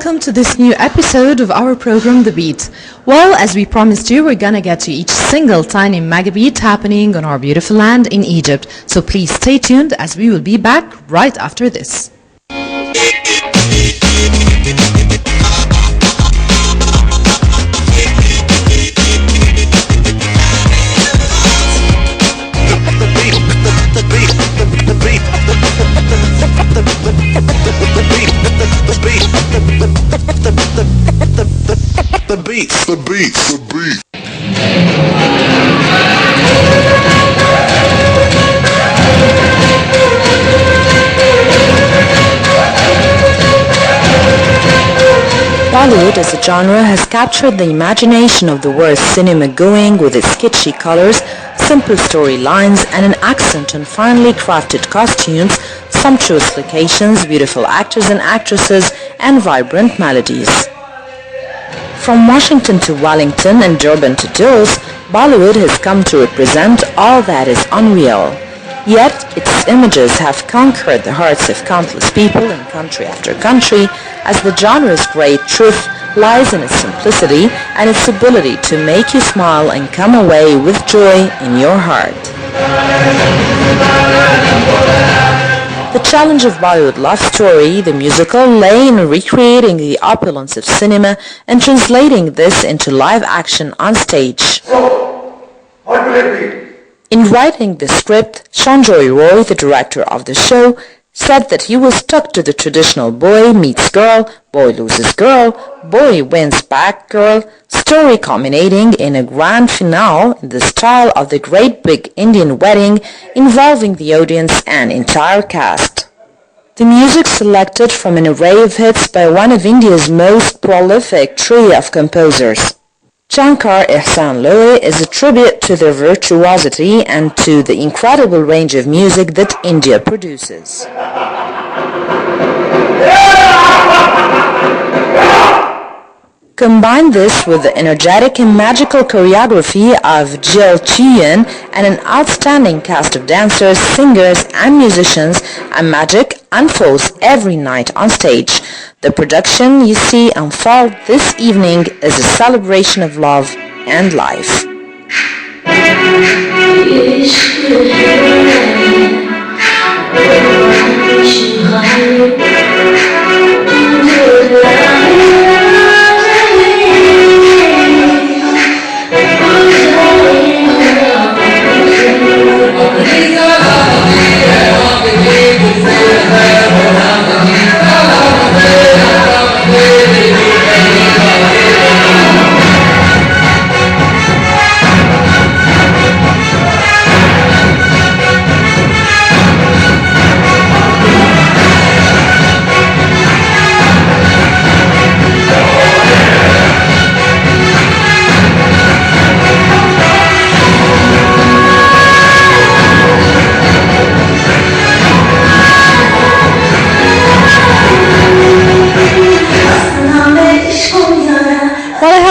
welcome to this new episode of our program, The Beat. Well, as we promised you, we're gonna get to each single tiny mega beat happening on our beautiful land in Egypt. So please stay tuned as we will be back right after this. The beat. Bollywood as a genre has captured the imagination of the world cinema going with its kitschy colors, simple storylines and an accent on finely crafted costumes, sumptuous locations, beautiful actors and actresses and vibrant melodies. From Washington to Wellington and Durban to Dose, Bollywood has come to represent all that is unreal. Yet, its images have conquered the hearts of countless people in country after country, as the genre's great truth lies in its simplicity and its ability to make you smile and come away with joy in your heart. The challenge of Bollywood Love Story, the musical, lay in recreating the opulence of cinema and translating this into live action on stage. So, what will it be? In writing the script, Sanjoy Roy, the director of the show, said that he was stuck to the traditional boy meets girl, boy loses girl, boy wins back girl story culminating in a grand finale in the style of the Great Big Indian Wedding involving the audience and entire cast. The music selected from an array of hits by one of India's most prolific trio of composers. Shankar Ehsaan Loy is a tribute to their virtuosity and to the incredible range of music that India produces. Combine this with the energetic and magical choreography of Jill Chiyan and an outstanding cast of dancers, singers and musicians, and magic unfolds every night on stage. The production you see unfold this evening is a celebration of love and life.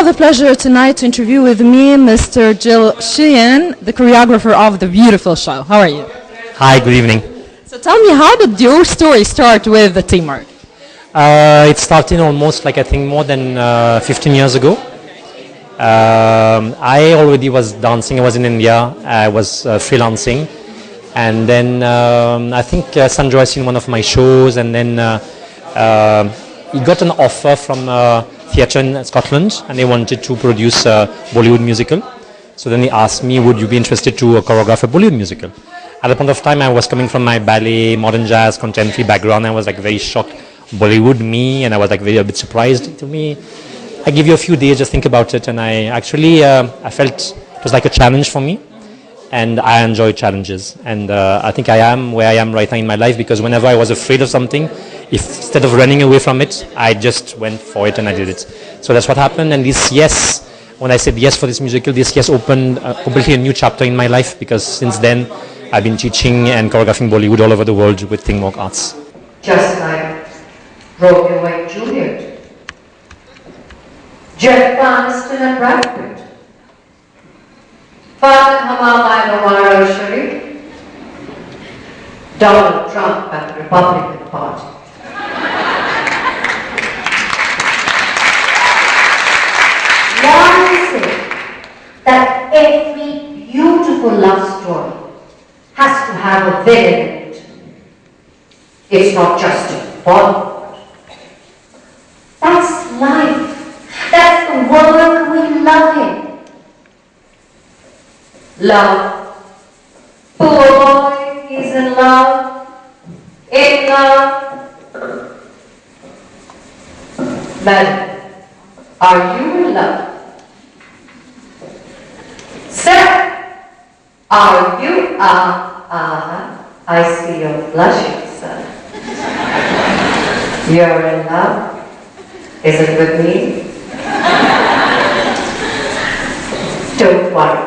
The pleasure tonight to interview with me Mr. Jill Sheehan, the choreographer of the beautiful show. How are you? Hi, good evening. So tell me, how did your story start with the teamwork? It started almost I think more than 15 years ago. I already was dancing. I was in India. I was freelancing. And then I think Sanjoy has seen one of my shows, and then he got an offer from theatre in Scotland, and they wanted to produce a Bollywood musical. So then he asked me, would you be interested to choreograph a Bollywood musical? At the point of time, I was coming from my ballet, modern jazz, contemporary background. I was very shocked, Bollywood, me, and I was a bit surprised. To me, I give you a few days, just think about it, and I actually, I felt it was like a challenge for me, and I enjoy challenges. And I think I am where I am right now in my life, because whenever I was afraid of something, instead of running away from it, I just went for it and I did it. So that's what happened. And this yes, when I said yes for this musical, this yes opened completely a new chapter in my life, because since then I've been teaching and choreographing Bollywood all over the world with Teamwork Arts. Just like Romeo and Juliet, Jeff Aniston and Brad Pitt, Father Hamama and Omar al-Sharif, Donald Trump and the Republican Party. beautiful love story has to have a villain in it. It's not just a Bollywood. That's life. That's the work we love in. Love. Poor boy, he's in love. In love. Madam, are you in love? Sir, are you? I see you're blushing, sir. You're in love? Is it with me? Don't worry.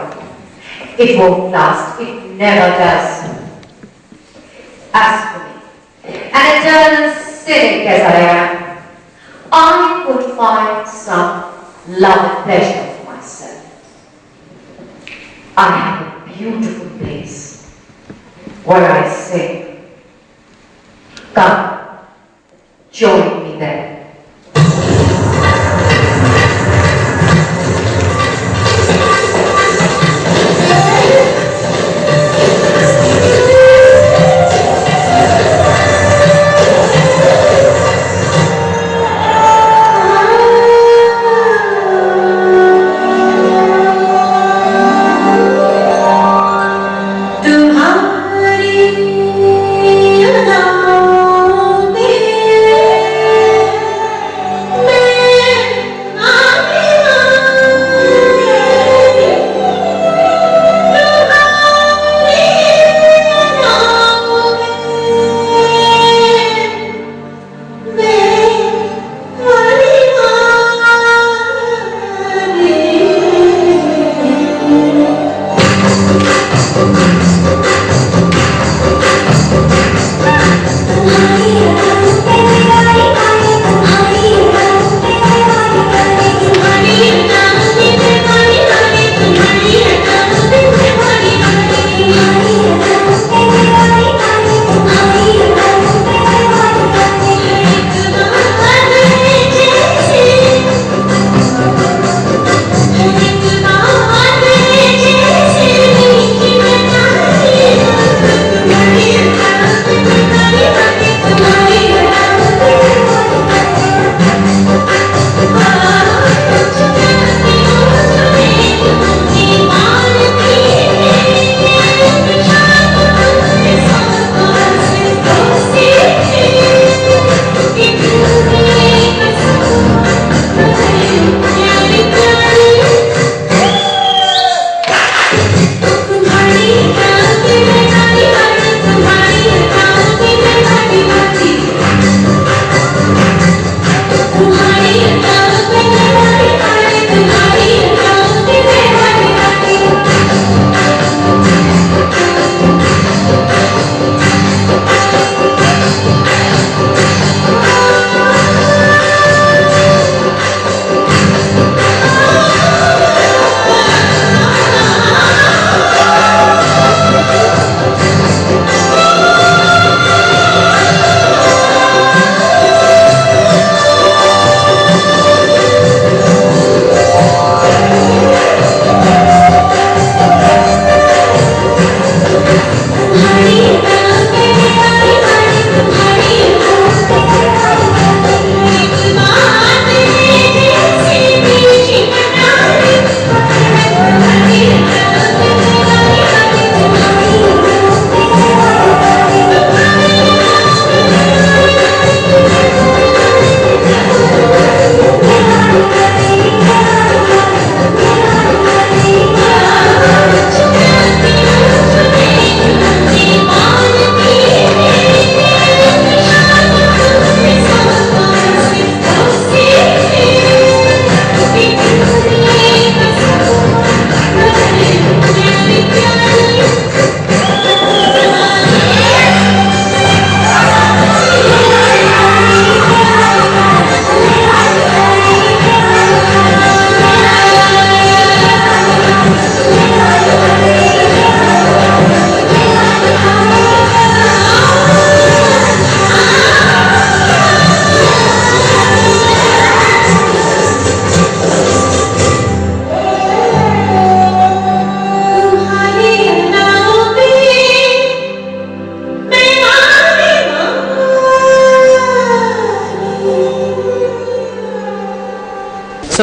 It won't last. It never does. As for me, an eternal cynic as I am, I could find some love and pleasure for myself. I have a beautiful place where I sing. Come, join me there.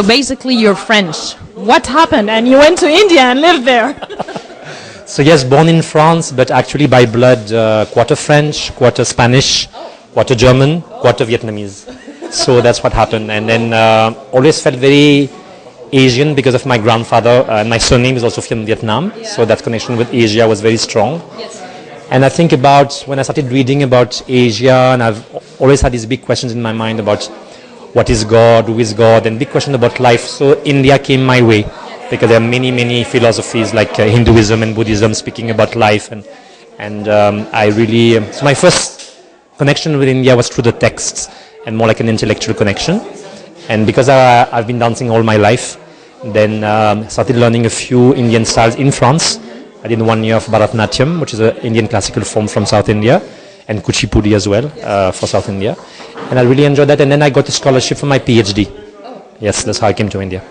So basically you're French. What happened? And you went to India and lived there. So yes, born in France, but actually by blood, quarter French, quarter Spanish, quarter German, quarter Vietnamese. So that's what happened. And then always felt very Asian because of my grandfather, and my surname is also from Vietnam. Yeah. So that connection with Asia was very strong. Yes. And I think about when I started reading about Asia, and I've always had these big questions in my mind about what is God, who is God, and big question about life. So India came my way because there are many, many philosophies like Hinduism and Buddhism speaking about life. And I really, so my first connection with India was through the texts and more like an intellectual connection. And because I've been dancing all my life, then started learning a few Indian styles in France. I did 1 year of Bharatanatyam, which is an Indian classical form from South India, and Kuchipudi as well for South India. And I really enjoyed that. And then I got a scholarship for my PhD. Oh. Yes, that's how I came to India.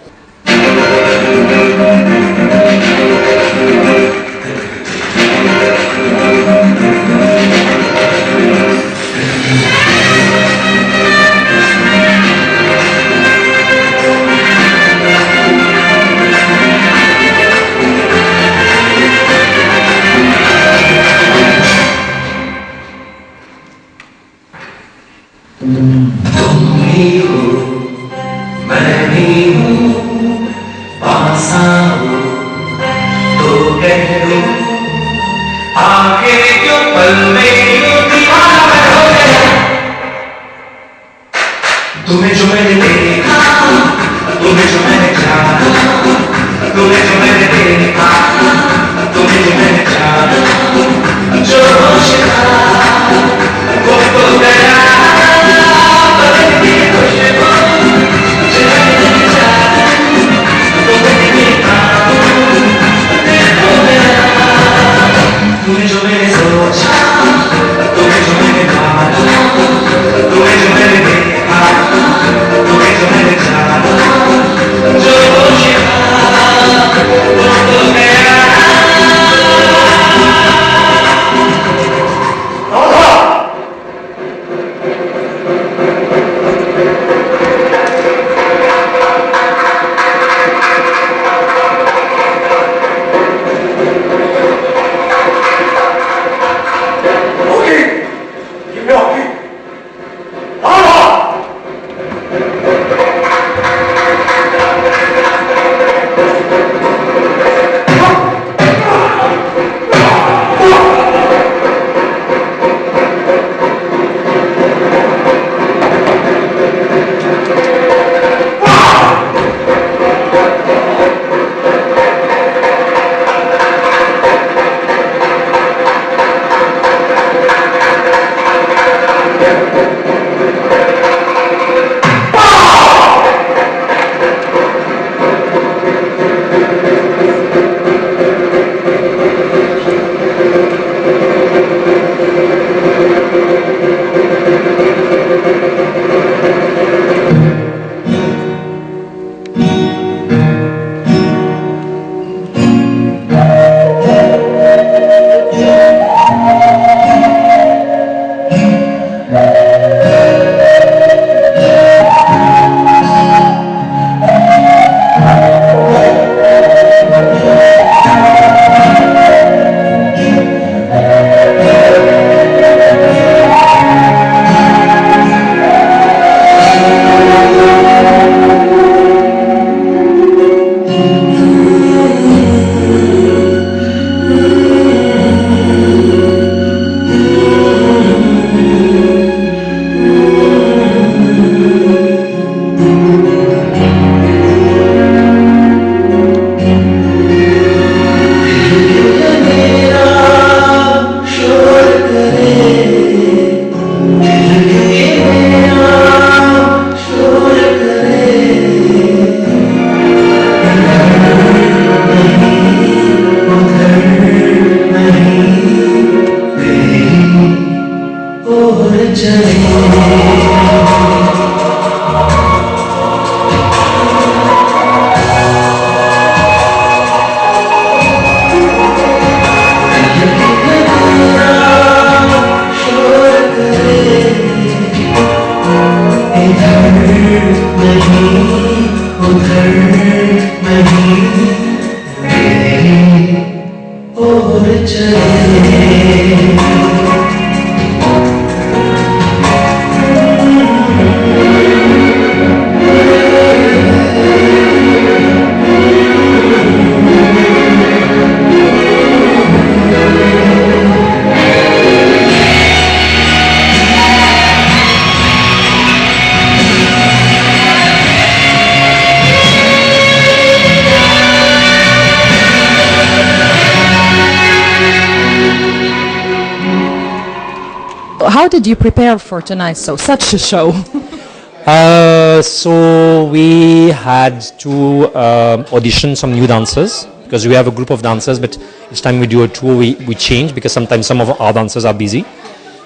तुम्हें जो मैंने देखा, तुम्हें जो मैंने जाना, तुम्हें जो मैंने देखा, तुम्हें जो मैंने जाना, जो होश था वो तो गया, बदलती खुशबू जो मैंने जाना, तुम्हें देखा, देखो मेरा, तुम्हें जो मैंने सोचा, तुम्हें जो मैंने माना, तुम्हें जो मैंने देखा, तुम्हें जो मैंने जाना, जो होश था वो तो गया। How did you prepare for tonight? So such a show. So we had to audition some new dancers because we have a group of dancers, but each time we do a tour we change because sometimes some of our dancers are busy.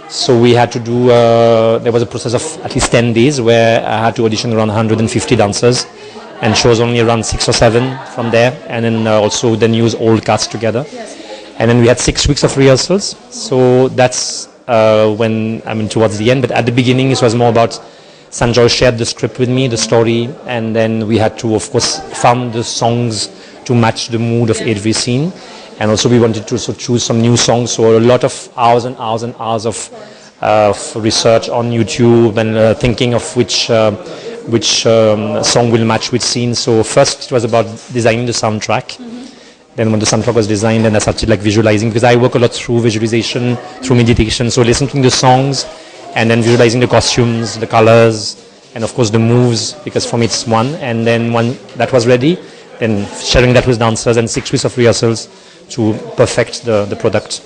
So we had to do, there was a process of at least 10 days where I had to audition around 150 dancers and chose only around 6 or 7 from there, and then also then use old cast together. And then we had 6 weeks of rehearsals. So that's towards the end, but at the beginning it was more about Sanjoy shared the script with me, the story, and then we had to, of course, find the songs to match the mood of every scene. And also we wanted to also choose some new songs, so a lot of hours and hours and hours of research on YouTube and thinking of which song will match which scene. So first it was about designing the soundtrack. Then when the soundtrack was designed, then I started visualizing, because I work a lot through visualization, through meditation. So listening to the songs and then visualizing the costumes, the colors, and of course the moves, because for me it's one. And then when that was ready, then sharing that with dancers and 6 weeks of rehearsals to perfect the product.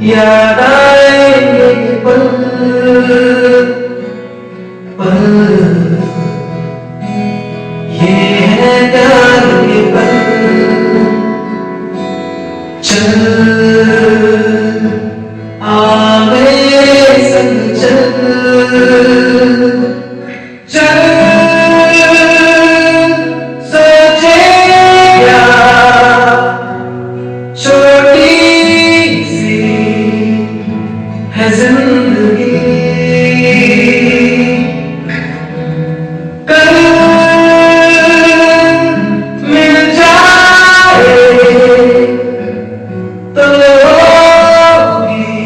याद आएंगे ये पल पल, ये है प्यार के पल। चल आ मेरे संग चल चल, सोचे क्या छोटी सी है जिंदगी, कल मिल जाए तो होगी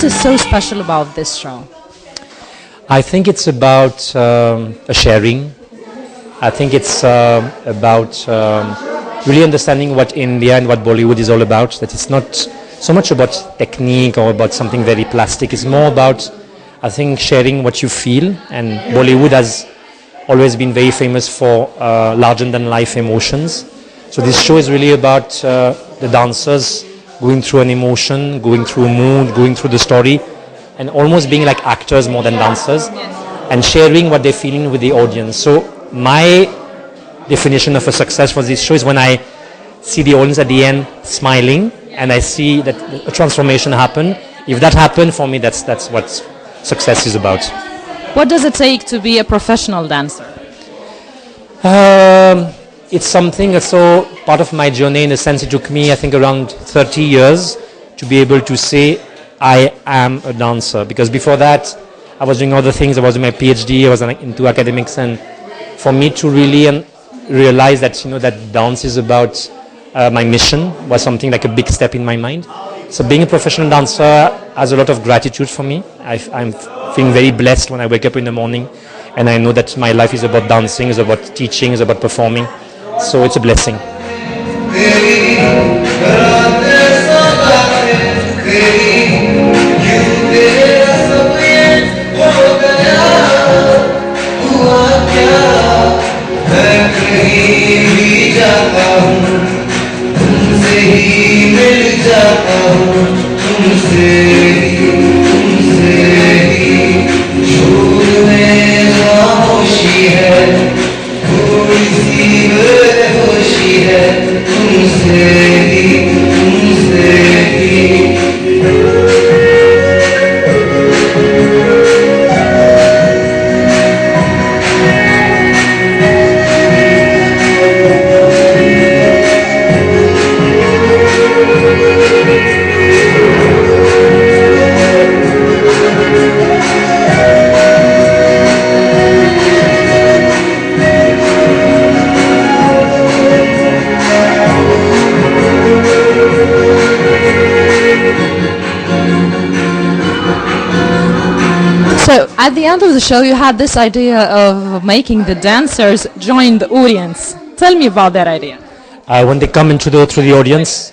is so special about this show? I think it's about a sharing. I think it's about really understanding what India and what Bollywood is all about. That it's not so much about technique or about something very plastic. It's more about, I think, sharing what you feel. And Bollywood has always been very famous for larger-than-life emotions. So this show is really about the dancers going through an emotion, going through a mood, going through the story, and almost being like actors more than dancers, and sharing what they're feeling with the audience. So my definition of a success for this show is when I see the audience at the end smiling, and I see that a transformation happen. If that happened, for me, that's what success is about. What does it take to be a professional dancer? It's something that's so part of my journey, in the sense it took me, I think, around 30 years to be able to say I am a dancer. Because before that, I was doing other things. I was doing my PhD, I was into academics, and for me to really realize that, that dance is about my mission was something like a big step in my mind. So being a professional dancer has a lot of gratitude for me. I'm feeling very blessed when I wake up in the morning, and I know that my life is about dancing, is about teaching, is about performing. So it's a blessing. So at the end of the show, you had this idea of making the dancers join the audience. Tell me about that idea. When they come through the audience,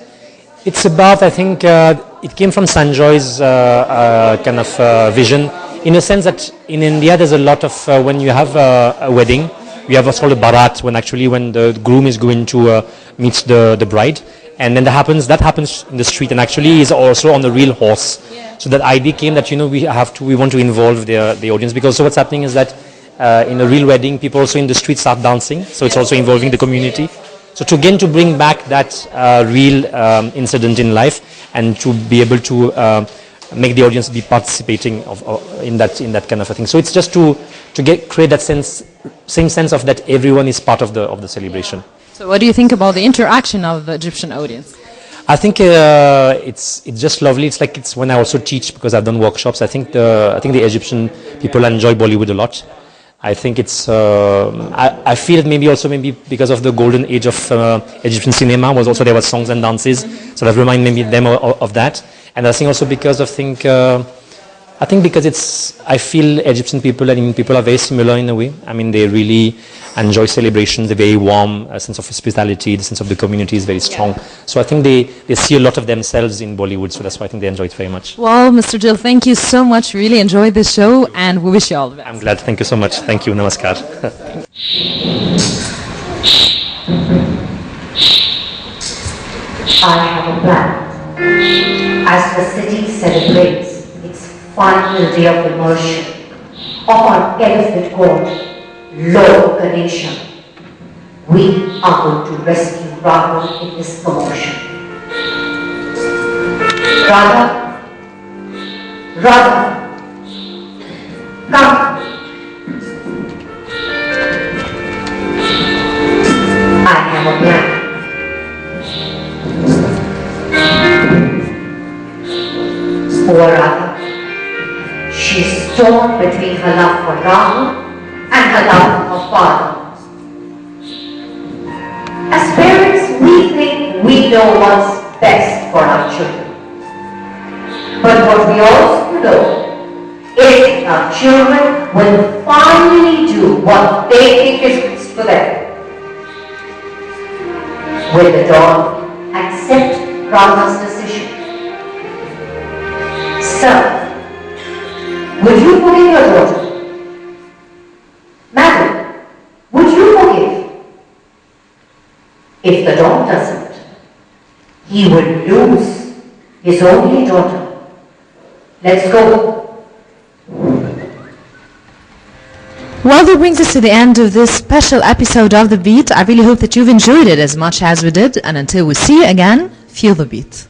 it's about, I think, it came from Sanjoy's kind of vision, in a sense that in India there's a lot of, when you have a wedding, you have what's called a barat, when the groom is going to meet the bride. And then that happens in the street, and actually is also on the real horse. Yeah. So that idea came that we want to involve the audience, because so what's happening is that in a real wedding, people also in the street start dancing. So it's also involving the community. So to bring back that real incident in life, and to be able to make the audience be participating in that kind of a thing. So it's just to create that same sense of that everyone is part of the celebration. So what do you think about the interaction of the Egyptian audience? I think it's just lovely. It's when I also teach, because I've done workshops. I think the Egyptian people enjoy Bollywood a lot. I think it's I feel maybe because of the golden age of Egyptian cinema was also there were songs and dances, so that remind maybe them of that. And I think also because I feel Egyptian people and Indian people are very similar in a way. I mean, they really enjoy celebrations. They're very warm, a sense of hospitality, the sense of the community is very strong. Yeah. So I think they see a lot of themselves in Bollywood, so that's why I think they enjoy it very much. Well, Mr. Jill, thank you so much. Really enjoyed this show, and we wish you all the best. I'm glad. Thank you so much. Thank you. Namaskar. I have a plan. As the city celebrates its final day of immersion upon elephant court, Lord Ganesha, we are going to rescue Radha in this commotion. Radha, come. I have a plan. Poor Radha, she's torn between her love for Rahul and her love for her father. As parents, we think we know what's best for our children. But what we also know if our children will finally do what they think is best for them? Will the dog accept Rama's decision? Sir, would you forgive your daughter? Madam, would you forgive? If the dog doesn't, he will lose his only daughter. Let's go. Well, that brings us to the end of this special episode of The Beat. I really hope that you've enjoyed it as much as we did. And until we see you again, feel the beat.